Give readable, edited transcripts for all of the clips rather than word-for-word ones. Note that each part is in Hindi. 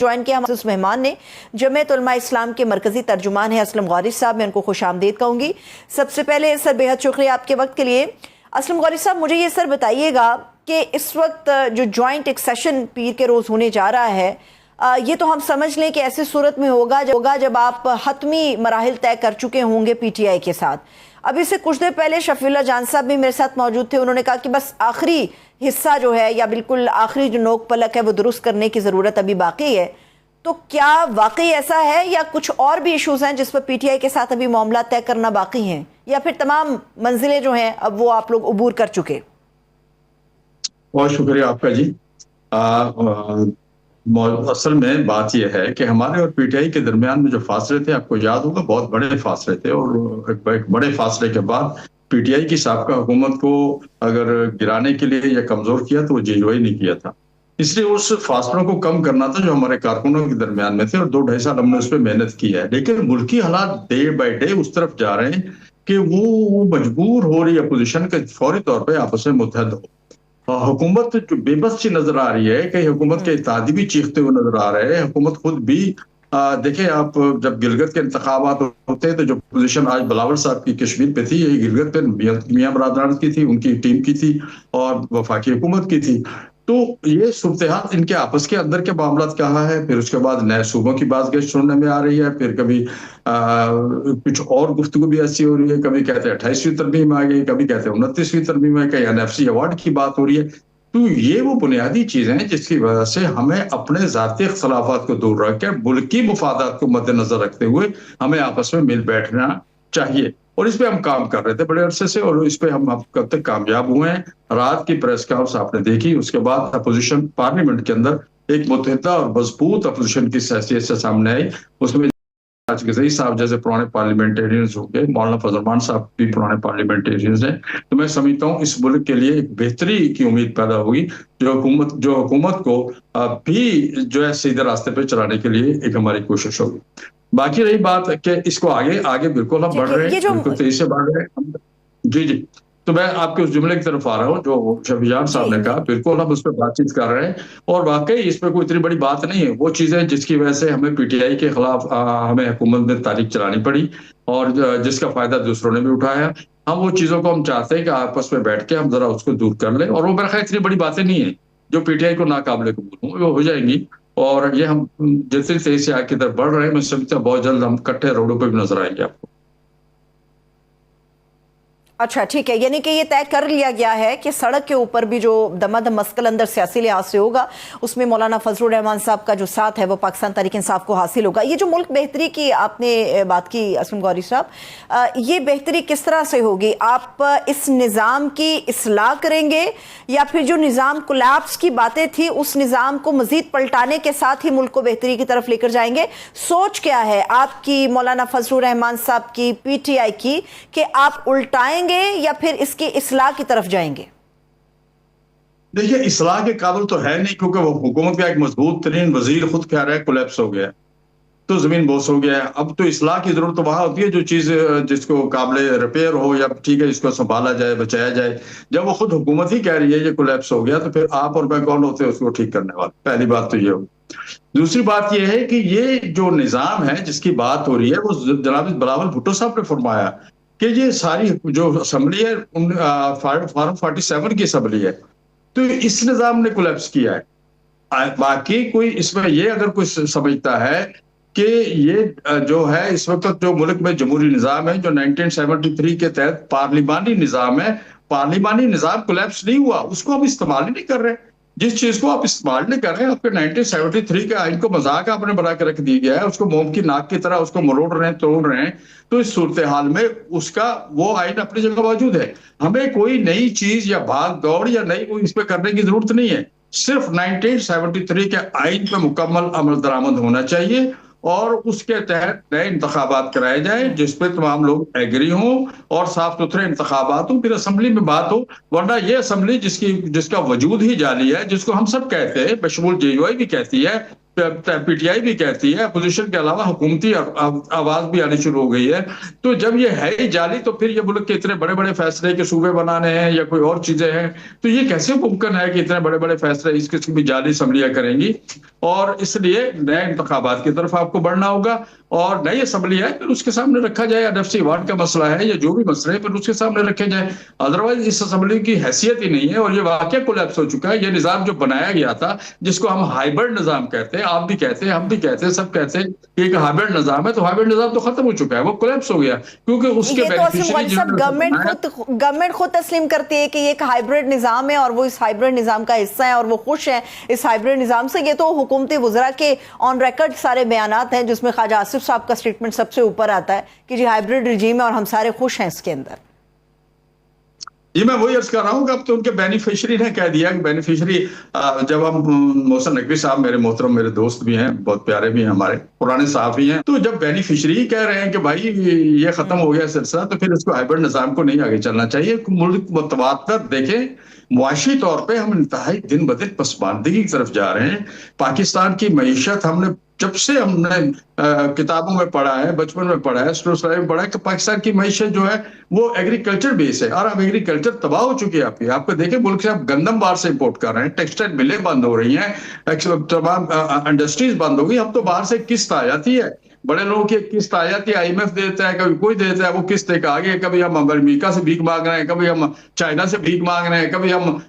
ज्वाइन किया हमारे मेहमान ने जमीयत उलमा इस्लाम के मरकजी तर्जुमान है असलम गौरी साहब। मैं उनको खुश आमदीद कहूँगी। सबसे पहले सर बेहद शुक्रिया आपके वक्त के लिए। असलम गौरी साहब, मुझे ये सर बताइएगा कि इस वक्त जो जॉइंट एक सेशन पीर के रोज़ होने जा रहा है, ये तो हम समझ लें कि ऐसी सूरत में होगा जब आप हतमी मराहिल तय कर चुके होंगे PTI के साथ। अभी से कुछ देर पहले शफीउल्लाह जान साहब भी मेरे साथ मौजूद थे। उन्होंने कहा कि बस आखिरी हिस्सा जो है या बिल्कुल आखिरी जो नोक पलक है वो दुरुस्त करने की ज़रूरत अभी बाकी है। तो क्या वाकई ऐसा है या कुछ और भी इश्यूज़ हैं जिस पर PTI के साथ अभी मामला तय करना बाकी हैं, या फिर तमाम मंजिलें जो हैं अब वो आप लोग अबूर कर चुके? बहुत शुक्रिया आपका जी। असल में बात यह है कि हमारे और PTI के दरमियान में जो फासले थे, आपको याद होगा, बहुत बड़े फासले थे। और एक बड़े फासले के बाद PTI की साबका हुकूमत को अगर गिराने के लिए या कमजोर किया तो वो JUI नहीं किया था। इसलिए उस फासलों को कम करना था जो हमारे कारकुनों के दरमियान में थे, और 2-2.5 साल हमने उस पर मेहनत की है। लेकिन मुल्की हालात डे बाय डे उस तरफ जा रहे हैं कि वो मजबूर हो रही है अपोजिशन के फौरी तौर पर आपस में मुत्तहद हो। हुकूमत जो बेबस सी नजर आ रही है, कि हुकूमत के इत्तेहादी भी चीखते हुए नजर आ रहे हैं। हुकूमत खुद भी देखें, आप जब गिलगित के इंतखाबात होते हैं तो जो पोजीशन आज बिलावल साहब की कश्मीर पे थी, ये गिलगित पे मियां बरादरान की थी, उनकी टीम की थी और वफाकी हुकूमत की थी। तो ये सूरत हाल इनके आपस के अंदर के मामला कहाँ है, फिर उसके बाद नए सूबों की बातगश्त सुनने में आ रही है, फिर कभी कुछ और गुफ्तगू भी ऐसी हो रही है, कभी कहते हैं 28वीं तरमीम आ गई, कभी कहते हैं 29वीं तरमीम है, कहीं NFC अवार्ड की बात हो रही है। तो ये वो बुनियादी चीजें हैं जिसकी वजह से हमें अपने जाती इख्तलाफात को दूर रख के मुल्की मुफादात को मद्देनजर रखते हुए हमें आपस में मिल बैठना चाहिए। और इस पे हम काम कर रहे थे बड़े अरसे से, और इस पे हम अब कब तक कामयाब हुए हैं। रात की प्रेस कॉन्फ्रेंस आपने देखी, उसके बाद अपोजिशन पार्लियामेंट के अंदर एक मुत्तहिदा और मजबूत अपोजिशन की हैसियत से सामने आई। उसमें आज के सही साहब जैसे पुराने पार्लियामेंटेरियंस हो गए, मौलाना फजल रहमान साहब भी पुराने पार्लियामेंटेरियंस हैं। तो मैं समझता हूँ इस मुल्क के लिए एक बेहतरी की उम्मीद पैदा हुई, जो हुकूमत को भी जो है सीधे रास्ते पे चलाने के लिए एक हमारी कोशिश होगी। बाकी रही बात कि इसको आगे बिल्कुल हम बढ़ रहे हैं, बिल्कुल तेजी से बढ़ रहे हैं। जी। तो मैं आपके उस जुमले की तरफ आ रहा हूँ जो शफीजान साहब ने कहा, बिल्कुल हम उस पर बातचीत कर रहे हैं, और वाकई इसमें कोई इतनी बड़ी बात नहीं है। वो चीजें जिसकी वजह से हमें PTI के खिलाफ हमें हुकूमत में तारीख चलानी पड़ी, और जिसका फायदा दूसरों ने भी उठाया, हम वो चीजों को हम चाहते हैं कि आपस में बैठ के हम जरा उसको दूर कर लें। और वो मेरा ख्याल इतनी बड़ी बातें नहीं है जो PTI को नाकाबिले कबूल हो, वो हो जाएंगी। और ये हम जितनी तेजी से आगे की तरफ बढ़ रहे हैं, मैं समझता हूँ बहुत जल्द हम इकट्ठे रोडों पर भी नजर आएंगे आपको। अच्छा, ठीक है, यानी कि ये तय कर लिया गया है कि सड़क के ऊपर भी जो दमादम मस्कल अंदर सियासी लिहाज से होगा, उसमें मौलाना फजलुर रहमान साहब का जो साथ है वो पाकिस्तान तहरीक इंसाफ को हासिल होगा। ये जो मुल्क बेहतरी की आपने बात की असलम गौरी साहब, ये बेहतरी किस तरह से होगी? आप इस निज़ाम की इस्लाह करेंगे या फिर जो निज़ाम कोलैप्स की बातें थी उस निज़ाम को मजीद पलटाने के साथ ही मुल्क को बेहतरी की तरफ लेकर जाएंगे? सोच क्या है आपकी, मौलाना फजलुर रहमान साहब की, PTI की, कि आप उल्टाएंगे या फिर इसकी इस्लाह की तरफ जाएंगे? देखिए, इस्लाह के काबिल तो है नहीं, क्योंकि वो हुकूमत का एक मजबूत तरीन वजीर खुद कह रहा है कोलैप्स हो गया, तो जमीन बोस हो गया है। अब तो इस्लाह की जरूरत तो वहां होती है जो चीज जिसको काबिल रिपेयर हो, या ठीक है इसको संभाला जाए, बचाया जाए। जब वो खुद हुकूमत ही कह रही है ये कोलैप्स हो गया, तो फिर आप और मैं कौन होते हैं उसको ठीक करने वाले? पहली बात तो ये हो। दूसरी बात यह है कि ये जो निजाम है जिसकी बात हो रही है, वो जनाब बिलावल भुट्टो साहब ने फरमाया कि ये सारी जो असम्बली है फॉर्म 47 की असम्बली है, तो इस निजाम ने कोलैप्स किया है। बाकी कोई इसमें ये अगर कोई समझता है कि ये जो है इस वक्त जो मुल्क में जमहूरी निजाम है, जो 1973 के तहत पार्लिमानी निजाम है, पार्लिमानी निजाम कोलैप्स नहीं हुआ, उसको हम इस्तेमाल ही नहीं कर रहे। जिस चीज को आप इस्तेमाल नहीं कर रहे हैं, आपके 1973 के आइन को मजाक आपने बना के रख दिया गया है, उसको मोम की नाक की तरह उसको मरोड़ रहे हैं, तोड़ रहे हैं। तो इस सूरत हाल में उसका वो आइन अपनी जगह मौजूद है। हमें कोई नई चीज या भाग दौड़ या नई कोई इस पर करने की जरूरत नहीं है। सिर्फ 1973 के आइन पर मुकम्मल अमल दरामद होना चाहिए, और उसके तहत नए इंतखाबात कराए जाए जिसपे तमाम लोग एग्री हों, और साफ सुथरे इंतखाबात हो, फिर असम्बली में बात हो। वरना ये असम्बली जिसका वजूद ही जाली है, जिसको हम सब कहते हैं, बशमूल JUI भी कहती है पीटीआई भी कहती है, अपोजिशन के अलावा हुकूमती आवाज भी आनी शुरू हो गई है। तो जब ये है ही जाली, तो फिर ये मुल्क के इतने बड़े बड़े फैसले के सूबे बनाने हैं या कोई और चीजें हैं, तो ये कैसे मुमकिन है कि इतने बड़े बड़े फैसले इस किस्म की जाली असम्बलियां करेंगी। और इसलिए नए इंतखाबात की तरफ आपको बढ़ना होगा, और नई असम्बली है फिर उसके सामने रखा जाए, एनएफसी वार्ड का मसला है या जो भी मसले है फिर उसके सामने रखे जाए। अदरवाइज इस असम्बली की हैसियत ही नहीं है, और ये वाकई कोलैप्स हो चुका है। ये निजाम जो बनाया गया था, जिसको हम हाइब्रिड निजाम कहते हैं, आप भी कहते हैं, हम भी कहते हैं, सब कहते हैं कि एक हाइब्रिड निजाम है, तो हाइब्रिड निजाम तो खत्म हो चुका है, वो कोलैप्स हो गया, क्योंकि उसके बेनिफिशियरी गवर्नमेंट खुद तस्लीम करती है कि ये एक हाइब्रिड निजाम है और वो इस हाइब्रिड निजाम का हिस्सा है और वो खुश है इस हाइब्रिड निजाम से। ये तो हुकूमती वज़रा के ऑन रिकॉर्ड सारे बयानात हैं, जिसमें ख्वाजा आसिफ साहब का स्टेटमेंट सबसे ऊपर आता है कि जी हाइब्रिड रिजीम है और हम सारे खुश हैं इसके अंदर। जी, मैं वही अर्ज कर रहा हूँ कि अब तो उनके बेनिफिशियरी ने कह दिया कि बेनिफिशियरी, जब हम मोहसिन नकवी साहब मेरे मोहतरम, मेरे दोस्त भी हैं, बहुत प्यारे भी हैं, हमारे पुराने सहाफी हैं, तो जब बेनिफिशियरी कह रहे हैं कि भाई ये खत्म हो गया सिलसिला, तो फिर इसको हाइब्रिड निजाम को नहीं आगे चलना चाहिए। मुल्क मुतवातर देखें, मुआशी तौर पे हम इंतहाई दिन ब दिन पसमानदगी की तरफ जा रहे हैं। पाकिस्तान की मईशत, हमने जब से हमने किताबों में पढ़ा है, बचपन में पढ़ा है, स्टोरी में पढ़ा है कि पाकिस्तान की मईशत जो है वो एग्रीकल्चर बेस है, और अब एग्रीकल्चर तबाह हो चुकी है। आपको देखें, मुल्क से आप गंदम बाहर से इंपोर्ट कर रहे हैं, टेक्सटाइल मिलें बंद हो रही हैं, तमाम इंडस्ट्रीज बंद हो गई। अब तो बाहर से किस्त आ जाती है, बड़े लोगों की किस्त आ जाती है, आईएमएफ देता है, कभी कोई देता है, वो किस्त एक आगे, कभी हम अमेरिका से भीख मांग रहे हैं, कभी हम चाइना से भीख मांग रहे हैं, कभी हम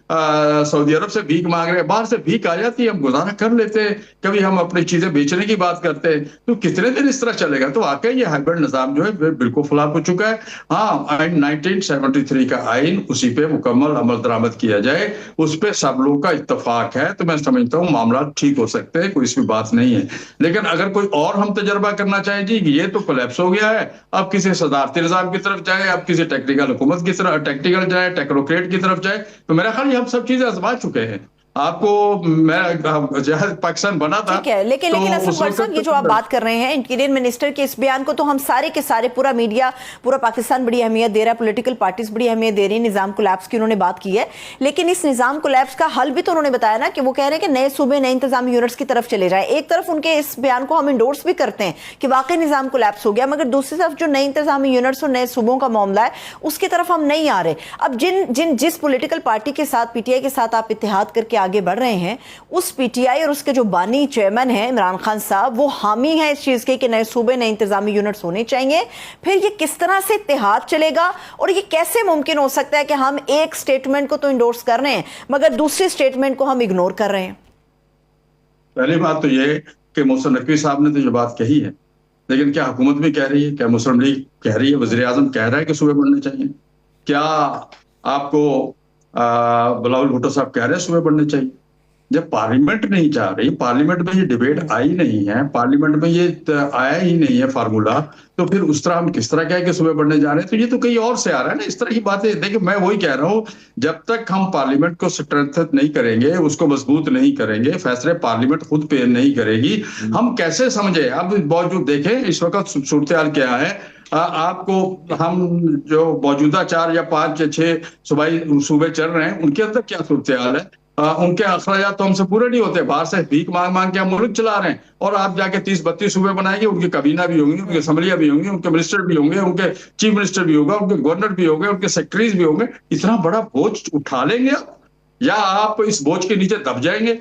सऊदी अरब से भीख मांग रहे हैं, बाहर से भीख आ जाती है, हम गुजारा कर लेते हैं, कभी हम अपनी चीजें बेचने की बात करते हैं। तो कितने दिन इस तरह चलेगा? तो वाकई ये हाइब्रिड निजाम जो है बिल्कुल फलाप हो चुका है। हाँ, 1973 का आइन, उसी पे मुकम्मल अमल दरामद किया जाए, उस पर सब लोगों का इत्तेफाक है, तो मैं समझता हूँ मामला ठीक हो सकते हैं, कोई इसमें बात नहीं है। लेकिन अगर कोई और हम तजर्बा करना चाहें जी, ये तो कोलैप्स हो गया है, अब किसी सदारती निजाम की तरफ जाए, अब किसी टेक्निकल हुकूमत की तरफ, टेक्निकल जाए, टेक्नोक्रेट की तरफ जाए, तो मेरा ख्याल हम सब चीजें आजमा चुके हैं। आपको मैं जब पाकिस्तान बना था, ठीक है, लेकिन असद साहब, ये जो आप बात कर रहे हैं इंटीरियर मिनिस्टर के इस बयान को, तो हम सारे के सारे, पूरा मीडिया, पूरा पाकिस्तान बड़ी अहमियत दे रहा है, पॉलिटिकल पार्टीज बड़ी अहमियत दे रही है, निजाम कोलैप्स की उन्होंने बात की है। लेकिन इस निजाम कोलैप्स का हल भी तो उन्होंने बताया ना, कि वो कह रहे हैं कि नए सूबे, नए इंतजामी यूनिट्स की तरफ चले जाए। एक तरफ उनके इस बयान को हम इंडोर्स भी करते हैं कि वाकई निजाम कोलैप्स हो गया, मगर दूसरी तरफ जो नए इंतजामी यूनिट्स और नए सूबों का मामला है, उसकी तरफ हम नहीं आ रहे। अब जिस पॉलिटिकल पार्टी के साथ, पीटीआई के साथ आप इत्तेहाद करके आगे बढ़ रहे हैं, उस पीटीआई और उसके जो बानी चेयरमैन हैं इमरान खान साहब, वो हामी हैं इस चीज के कि नए सूबे, नए इंतजामी यूनिट्स होने चाहिए। फिर ये किस तरह से इत्तेहाद चलेगा, और ये कैसे मुमकिन हो सकता है कि हम एक स्टेटमेंट को तो इंडोर्स कर रहे हैं मगर दूसरी स्टेटमेंट को हम इग्नोर कर रहे हैं? पहली बात तो ये कि मोहसिन नकवी साहब ने तो ये बात कही है, लेकिन क्या हुकूमत भी कह रही है? क्या मुस्लिम लीग कह रही है? वज़ीर आज़म कह रहा है कि सूबे बनने चाहिए? क्या आपको बिलावल भुट्टो साहब कह रहे हैं सूबे बनने चाहिए? जब पार्लियामेंट नहीं जा रही, पार्लियामेंट में ये डिबेट आई नहीं है, पार्लियामेंट में ये आया ही नहीं है फार्मूला, तो फिर उस तरह हम किस तरह कहें कि सूबे बनने जा रहे हैं? तो ये तो कहीं और से आ रहा है ना, इस तरह की बातें। देखिए, मैं वही कह रहा हूँ, जब तक हम पार्लियामेंट को स्ट्रेंथन नहीं करेंगे, उसको मजबूत नहीं करेंगे, फैसले पार्लियामेंट खुद पे नहीं करेगी, हम कैसे समझे? अब बावजूद देखें इस वक्त सूरत हाल क्या है, आपको हम जो मौजूदा 4 या 5 या 6 सूबे चल रहे हैं, उनके अंदर क्या सूरत हाल है? उनके अखराजात तो हमसे पूरे नहीं होते, बाहर से भीख मांग मांग के हम मुल्क चला रहे हैं, और आप जाके 30-32 सूबे बनाएंगे, उनकी कबीना भी होंगी, उनकी असम्बलियां भी होंगी, उनके मिनिस्टर भी होंगे, उनके चीफ मिनिस्टर भी होगा, उनके गवर्नर भी होंगे, उनके सेक्रेटरीज भी होंगे। इतना बड़ा बोझ उठा लेंगे आप, या आप इस बोझ के नीचे दब जाएंगे?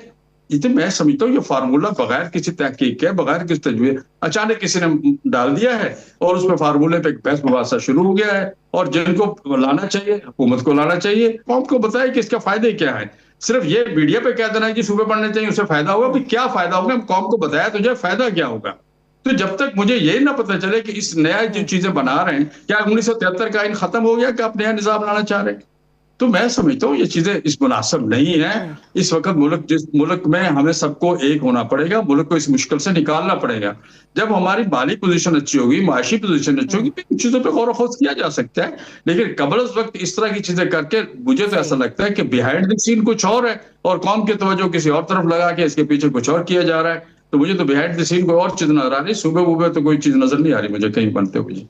इतने मैं समझता हूँ ये फार्मूला बगैर किसी तहकीक के, बगैर किसी तजवीज़, अचानक किसी ने डाल दिया है, और उसमें फार्मूले पे एक बहस मुबासा शुरू हो गया है। और जिनको लाना चाहिए, हुकूमत को लाना चाहिए, कौम को बताए कि इसका फायदे क्या है। सिर्फ ये मीडिया पे कह देना है कि सूबे बनने चाहिए, उससे फायदा होगा, फिर क्या फायदा होगा? कौम को बताया तुझे फायदा क्या होगा? तो जब तक मुझे ये ना पता चले कि इस नया जो चीजें बना रहे हैं, क्या 1973 का आइन खत्म हो गया कि आप नया निजाम लाना चाह रहे हैं? तो मैं समझता हूँ ये चीजें इस मुनासिब नहीं है। इस वक्त जिस मुल्क में हमें सबको एक होना पड़ेगा, मुल्क को इस मुश्किल से निकालना पड़ेगा। जब हमारी माली पोजीशन अच्छी होगी, माशी पोजीशन अच्छी होगी, इन चीजों पे गौर खोज किया जा सकता है। लेकिन कबल उस वक्त इस तरह की चीजें करके मुझे तो ऐसा लगता है कि बिहाइंड द सीन कुछ और है, और कौम की तवज्जो किसी और तरफ लगा के इसके पीछे कुछ और किया जा रहा है। तो मुझे तो बिहाइंड द सीन कोई और चीज नजर आ रही, सूबे वूबे तो कोई चीज नजर नहीं आ रही मुझे कहीं बनते हुए।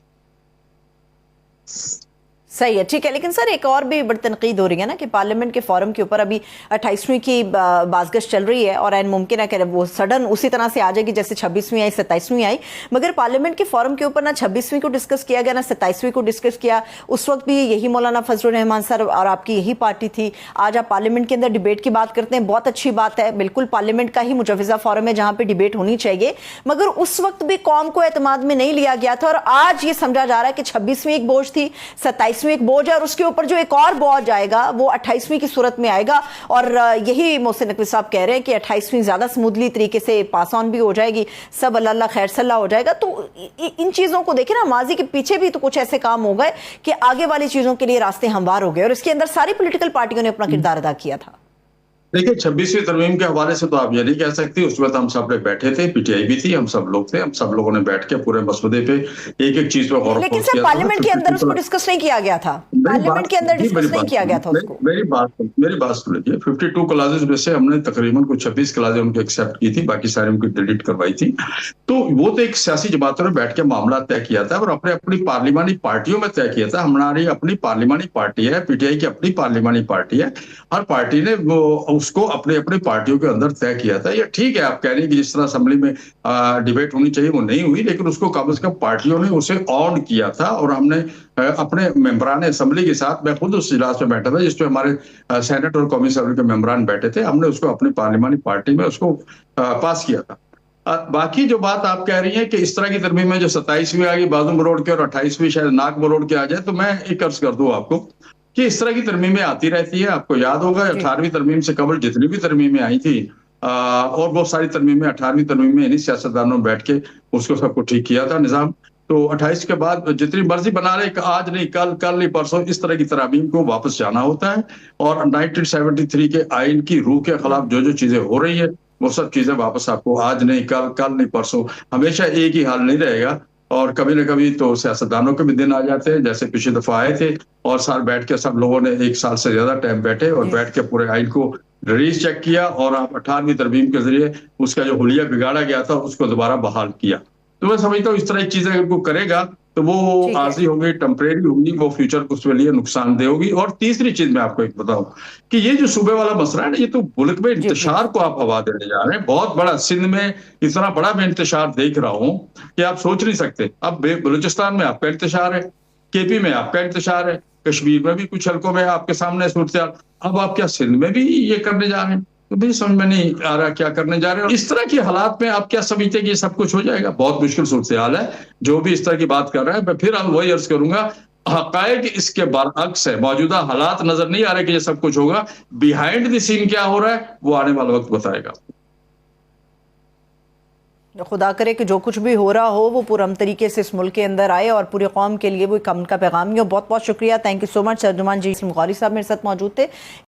सही है, ठीक है। लेकिन सर एक और भी बड़ी तनकीद हो रही है ना कि पार्लियामेंट के फोरम के ऊपर अभी 28वीं की बाज़गश चल रही है और मुमकिन है कि वो सडन उसी तरह से आ जाएगी जैसे 26वीं आई 27वीं आई, मगर पार्लियामेंट के फोरम के ऊपर ना 26वीं को डिस्कस किया गया ना 27वीं को डिस्कस किया। उस वक्त भी यही मौलाना फजलुर रहमान सर और आपकी यही पार्टी थी। आज आप पार्लियामेंट के अंदर डिबेट की बात करते हैं, बहुत अच्छी बात है, बिल्कुल पार्लियामेंट का ही मुजव्वज़ा फोरम है जहां पे डिबेट होनी चाहिए, मगर उस वक्त भी कौम को एतमाद में नहीं लिया गया था और आज ये समझा जा रहा है कि 26वीं एक बोझ थी, 27वीं एक बोझ है और उसके ऊपर जो एक और बोझ आएगा वो 28वीं की सूरत में आएगा। और यही मोहसिन नकवी साहब कह रहे हैं कि 28वीं ज्यादा स्मूथली तरीके से पास ऑन भी हो जाएगी, सब अल्लाह खैर सल्ला हो जाएगा। तो इन चीजों को देखें ना, माजी के पीछे भी तो कुछ ऐसे काम हो गए कि आगे वाली चीजों के लिए रास्ते हमवार हो गए और इसके अंदर सारी पॉलिटिकल पार्टियों ने अपना किरदार अदा किया था। देखिए 26वीं तरमीम के हवाले से तो आप ये नहीं कह सकते, उस वक्त हम सब लोग बैठे थे, पीटीआई भी थी, हम सब लोग थे, हम सब लोगों ने बैठ के पूरे मसौदे पे एक एक चीज पे गौर लेकिन सर पार्लियामेंट के अंदर उसको डिस्कस नहीं किया गया था, पार्लियामेंट के अंदर डिस्कस नहीं किया गया था उसको। मेरी बात सुन लीजिए। 52 क्लासेस में से हमने तकरीबन कुछ 26 क्लासेस उनकी एक्सेप्ट की थी, बाकी सारी उनकी डिलीट करवाई थी। तो वो तो एक सियासी जमातों ने बैठ के मामला तय किया था और अपने अपनी पार्लिमानी पार्टियों में तय किया था। हमारी अपनी पार्लिमानी पार्टी है, पीटीआई की अपनी पार्लिमानी पार्टी है, हर पार्टी ने वो उसको अपने अपने पार्टियों के अंदर तय किया था। ये ठीक है, आप कह रहे हैं कि जिस तरह असेंबली में डिबेट होनी चाहिए वो नहीं हुई, लेकिन उसको कम से कम पार्टियों ने उसे ऑन किया था और हमने अपने मेंबरान असेंबली के साथ, मैं खुद उस इजलास में बैठा था जिसमें हमारे सेनेट और कौमी असेंबली के मेंबरान बैठे थे, हमने उसको अपनी पार्लिमानी पार्टी में उसको पास किया था। बाकी जो बात आप कह रही हैं कि इस तरह की तरमीम में जो 27वीं आ गई बाजू मरोड़ के और 28वीं शायद नाक मरोड़ के आ जाए, तो मैं एक अर्ज कर दूं आपको कि इस तरह की तरमीमें आती रहती है। आपको याद होगा 18वीं तरमीम से कबल जितनी भी तरमीमें आई थी और बहुत सारी तरमीमें 18वीं तरमीम में इन्हीं सियासतदानों ने बैठ के उसको सबको ठीक किया था निजाम। तो 28 के बाद जितनी मर्जी बना रहे, आज नहीं कल, कल नहीं परसों, इस तरह की तरमीम को वापस जाना होता है और 1973 के आइन की रूह के खिलाफ जो जो चीजें हो रही है वो सब चीजें वापस आपको आज नहीं कल, कल नहीं परसों, हमेशा एक ही हाल नहीं रहेगा और कभी न कभी तो सियासतदानों के भी दिन आ जाते हैं, जैसे पिछली दफा आए थे और साल बैठ के सब लोगों ने 1 साल से ज्यादा टाइम बैठे और बैठ के पूरे आइन को रिलीज चेक किया और आप 18वीं तरमीम के जरिए उसका जो हुलिया बिगाड़ा गया था उसको दोबारा बहाल किया। तो मैं समझता हूँ इस तरह की चीजें अगर कोई करेगा तो वो आर्जी होगी, टेम्परेरी होगी, वो फ्यूचर को उसके लिए नुकसानदेह होगी। और तीसरी चीज मैं आपको एक बताऊं कि ये जो सूबे वाला मसला है ना, ये तो मुल्क में इंतशार को आप हवा देने जा रहे हैं। बहुत बड़ा सिंध में इतना बड़ा मैं इंतशार देख रहा हूं कि आप सोच नहीं सकते। अब बलूचिस्तान में आपका इंतशार है, केपी में आपका इंतशार है, कश्मीर में भी कुछ हल्कों में आपके सामने सूरत, अब आप क्या सिंध में भी ये करने जा रहे हैं? तो मुझे समझ में नहीं आ रहा क्या करने जा रहे हैं। इस तरह के हालात में आप क्या समझते हैं कि ये सब कुछ हो जाएगा? बहुत मुश्किल सूरत हाल है। जो भी इस तरह की बात कर रहा है, मैं फिर वही अर्ज करूंगा, हकायक इसके बरअक्स है। मौजूदा हालात नजर नहीं आ रहे कि ये सब कुछ होगा। बिहाइंड द सीन क्या हो रहा है वो आने वाला वक्त बताएगा। खुदा करे कि जो कुछ भी हो रहा हो वो पूरम तरीके से इस मुल्क के अंदर आए और पूरी कौम के लिए वो एक अमन का पैगाम ही हो। बहुत बहुत शुक्रिया, थैंक यू सो मच। तर्जुमान जी इसलाम गौरी साहब मेरे साथ मौजूद थे।